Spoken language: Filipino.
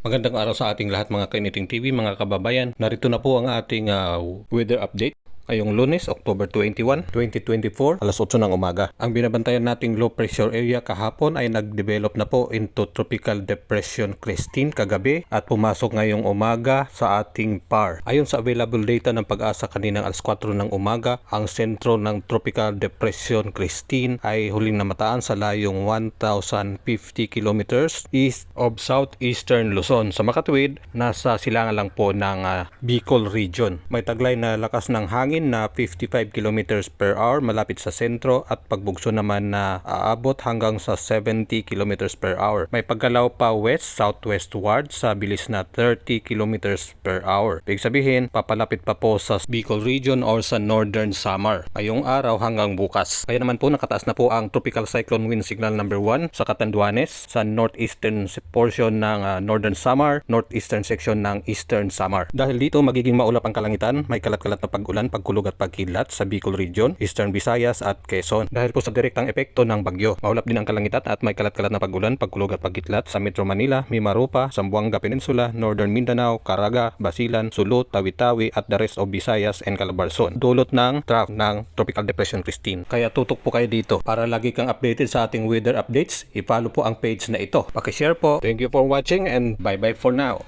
Magandang araw sa ating lahat mga Kainiting TV, mga kababayan. Narito na po ang ating weather update. Ngayong Lunes, October 21, 2024, alas 8 ng umaga. Ang binabantayan nating low pressure area kahapon ay nag-develop na po into Tropical Depression Christine kagabi at pumasok ngayong umaga sa ating PAR. Ayon sa available data ng Pag-asa kaninang alas 4 ng umaga, ang sentro ng Tropical Depression Christine ay huling namataan sa layong 1,050 kilometers east of southeastern Luzon. Sa makatuwid, nasa silangan lang po ng Bicol region. May taglay na lakas ng hangin na 55 kilometers per hour malapit sa sentro at pagbugso naman na aabot hanggang sa 70 kilometers per hour. May paggalaw pa west-southwestward sa bilis na 30 kilometers per hour. Ibig sabihin, papalapit pa po sa Bicol region or sa Northern Samar ngayong araw hanggang bukas. Kaya naman po nakataas na po ang Tropical Cyclone Wind Signal number 1 sa Catanduanes, sa northeastern portion ng Northern Samar, northeastern section ng Eastern Samar. Dahil dito magiging maulap ang kalangitan, may kalat-kalat na pag-ulan, pagkulog at pagkidlat sa Bicol region, Eastern Visayas at Quezon. Dahil po sa direktang epekto ng bagyo, maulap din ang kalangitan at may kalat-kalat na pag-ulan, pagkulog at pagkidlat sa Metro Manila, Mimaropa, Zamboanga Peninsula, Northern Mindanao, Caraga, Basilan, Sulut, Tawi-Tawi at the rest of Visayas and Calabarzon. Dulot ng trough ng Tropical Depression Christine. Kaya tutok po kayo dito para lagi kang updated sa ating weather updates. I-follow po ang page na ito. Paki-share po. Thank you for watching and bye-bye for now.